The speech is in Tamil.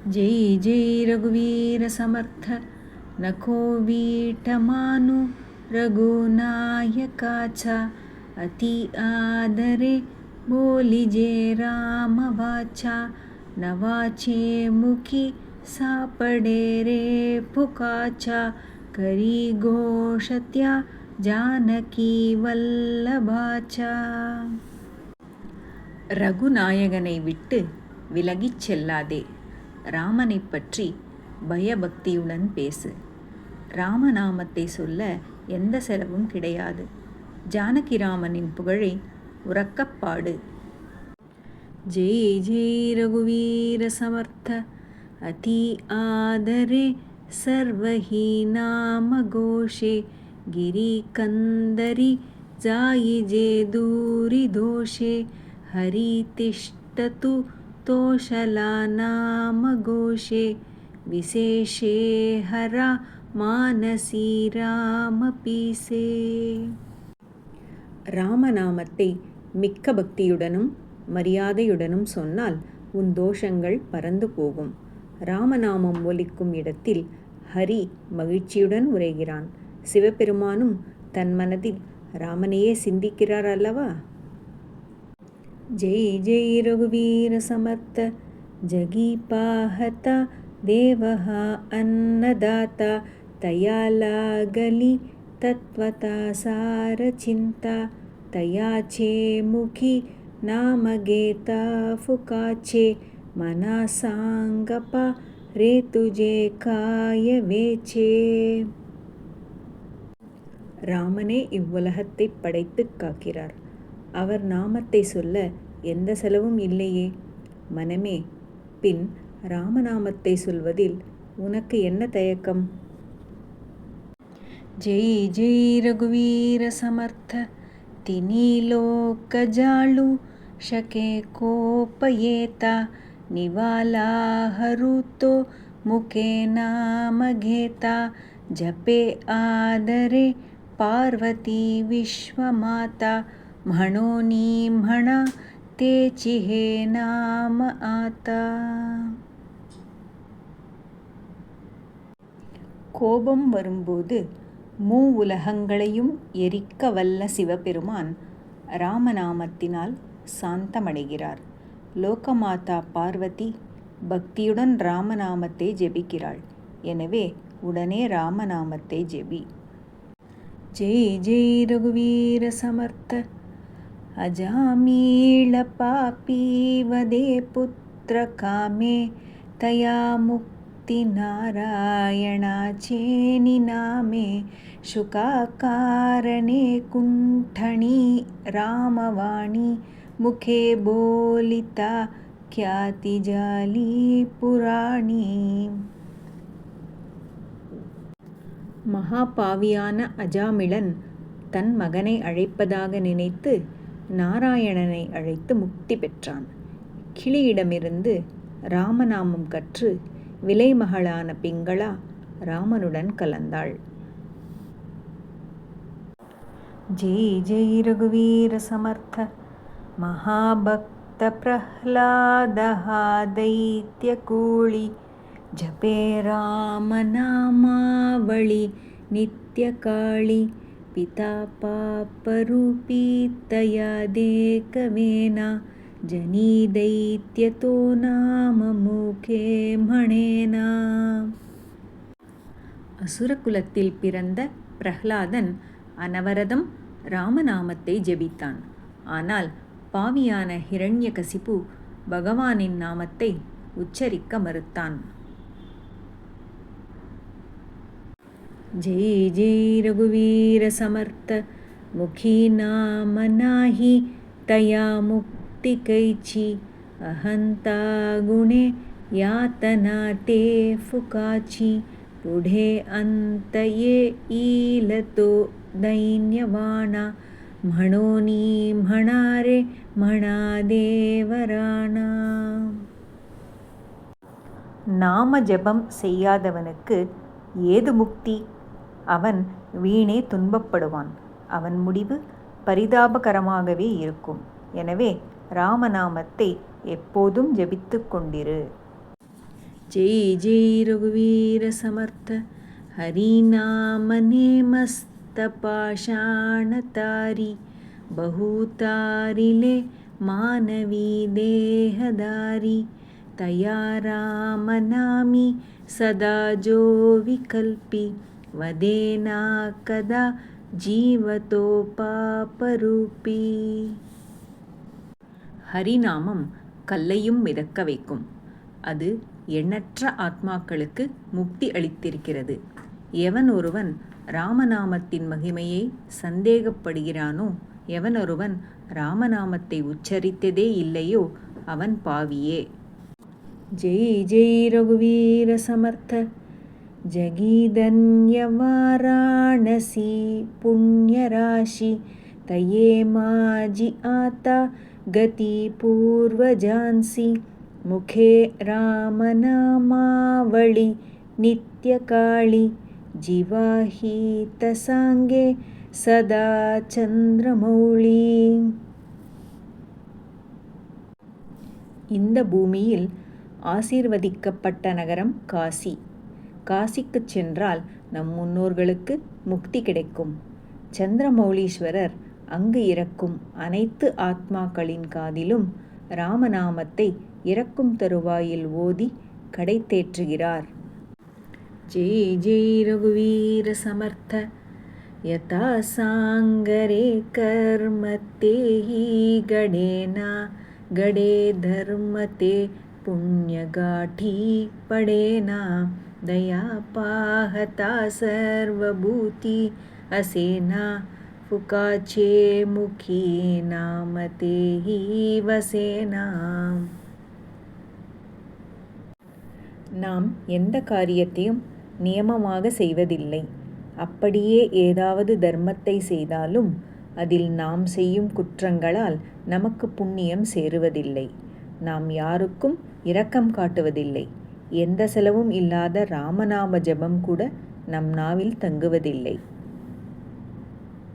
जय जय रघुवीर समर्थ नको वीटमानु रघुनायकाचा अति आदरे बोलिजे राम वाचा नवाचे मुखी सापडे रे पुकाचा करी घोषत्या जानकी वल्लभाचा. ரகுநாயகனை விட்டு விலகிச் செல்லாதே. ராமனை பற்றி பயபக்தியுடன் பேசு. ராமநாமத்தை சொல்ல எந்த செலவும் கிடையாது. ஜானகிராமனின் புகழை உறக்கப்பாடு. ஜெய் ஜெய் ரகுவீர சமர்த்த அதி ஆதரே சர்வஹி நாம கோஷே गिरी कंदरी जाई जे दूरी दोषे हरि तिष्ठतु तोषला नाम घोषे विशेषे हरा मानसी राम पीसे. ராமநாமத்தை மிக்க பக்தியுடனும் மரியாதையுடனும் சொன்னால் உன் தோஷங்கள் பறந்து போகும். ராமநாமம் ஒலிக்கும் இடத்தில் ஹரி மகிழ்ச்சியுடன் உரைகிறான். சிவபெருமானும் தன் மனதில் ராமனையே சிந்திக்கிறார் அல்லவா? ஜெய் ஜெய் ரகுவீர சமர்த்த ஜகீபாஹதா தேவஹா அன்னதாதா தயாலாகலி தத்வதா சார சிந்தா தயாச்சே முகி நாமகேதா ஃபுகாச்சே மனாசாங்கபா ரே துஜே காய வேச்சே. ராமனே இவ்வுலகத்தை படைத்து காக்கிறார். அவர் நாமத்தை சொல்ல எந்த செலவும் இல்லையே. மனமே, பின் ராமநாமத்தை சொல்வதில் உனக்கு என்ன தயக்கம்? ஜெய் ஜெய் ரகுவீர சமர்த்த தினிலோகஜாளு ஷகே கோபயேதா நிவாலாஹருத்தோ முகே நாமகேதா ஜபே ஆதரே पार्वती विश्वमाता म्हणोनी म्हणा तेची हे नाम आता. கோபம் வரும்போது உலகங்களையும் எரிக்க வல்ல சிவபெருமான் ராமநாமத்தினால் சாந்தமடைகிறார். லோகமாதா பார்வதி பக்தியுடன் ராமநாமத்தை ஜெபிக்கிறாள். எனவே உடனே ராமநாமத்தை ஜெபி. ஜெய் ஜெய் ரகுவீர சமர்த்த அஜாமீள பாபி வதே புத்திர காமே தயா முக்தி நாராயணாச்சே நிநாமே சுகாகாரணே குண்டணி ராமவாணி முகே போலிதா ख्याति जाली புராணி. மகாபாவியான அஜாமிளன் தன் மகனை அழைப்பதாக நினைத்து நாராயணனை அழைத்து முக்தி பெற்றான். கிளியிடமிருந்து ராமநாமம் கற்று விலைமகளான பிங்களா ராமனுடன் கலந்தாள். ஜெய் ஜெய் ரகுவீர சமர்த்த மகாபக்த பிரஹ்லாதஹா தைத்ய கூளி ஜபே ராமநாமாவளி நித்யகாளி பிதா பாப்பரூபீ தயா தேகவேனா ஜனீ தைத்யதோ நாம மூகே மணேனா. அசுரகுலத்தில் பிறந்த பிரஹ்லாதன் அனவரதம் ராமநாமத்தை ஜெபித்தான். ஆனால் பாவியான ஹிரண்யகசிபு பகவானின் நாமத்தை உச்சரிக்க மறுத்தான். ஜெய் ஜெய் ரகுவீர சமர்த்த முகி நாம நாஹி தயா முக்தி கைச்சி அஹந்தா குணே யாத்தனா தே ஃபுகாச்சி புடே அந்தயே ஈலதோ दैन्यवाणा म्हणोनी म्हणारे म्हणा தேவராணா. நாம ஜபம் செய்யாதவனுக்கு ஏது முக்தி? அவன் வீணே துன்பப்படுவான். அவன் முடிவு பரிதாபகரமாகவே இருக்கும். எனவே ராமநாமத்தை எப்போதும் ஜபித்து கொண்டிரு. जय जय रघुवीर समर्थ हरिनाम नेमस्तपाषाणतारी बहुतारिले मानवी देहदारी तया रामनामी सदा जो विकल्पी वदेना कदा जीवतो पापरूपी. ஹரிநாமம் கல்லையும் மிதக்க வைக்கும். அது எண்ணற்ற ஆத்மாக்களுக்கு முக்தி அளித்திருக்கிறது. எவன் ஒருவன் ராமநாமத்தின் மகிமையை சந்தேகப்படுகிறானோ, எவனொருவன் ராமநாமத்தை உச்சரித்ததே இல்லையோ அவன் பாவியே. ஜெய் ஜெய் ரகுவீர சமர்த்த ஜகீதன்ய வாராணசி புண்ணியராசி தயே மாஜி ஆத்தா கதி பூர்வஜான்சி முகே ராமநாமாவளி நித்யகாளி ஜிவாஹீதசாங்கே சதா சந்திரமௌளி. இந்த பூமியில் ஆசீர்வதிக்கப்பட்ட நகரம் காசி. காசிக்கு சென்றால் நம் முன்னோர்களுக்கு முக்தி கிடைக்கும். சந்திரமௌலீஸ்வரர் அங்கு இறக்கும் அனைத்து ஆத்மாக்களின் காதிலும் ராமநாமத்தை இறக்கும் தருவாயில் ஓதி கடை தேற்றுகிறார். ஜெய் ஜெய் ரகுவீர சமர்த்த யதா சாங்கரே கர்மத்தே ஹி கடேனா கடே தர்மத்தே புண்ணியகாठी படேனா दया पाहता सर्वभूति असेना फुकाचे मुखी नामते ही वसेना. நாம் எந்த காரியத்தையும் நியமமாக செய்வதில்லை. அப்படியே ஏதாவது தர்மத்தை செய்தாலும் அதில் நாம் செய்யும் குற்றங்களால் நமக்கு புண்ணியம் சேருவதில்லை. நாம் யாருக்கும் இரக்கம் காட்டுவதில்லை. எந்த செலவும் இல்லாத ராமநாம ஜபம் கூட நம் நாவில் தங்குவதில்லை.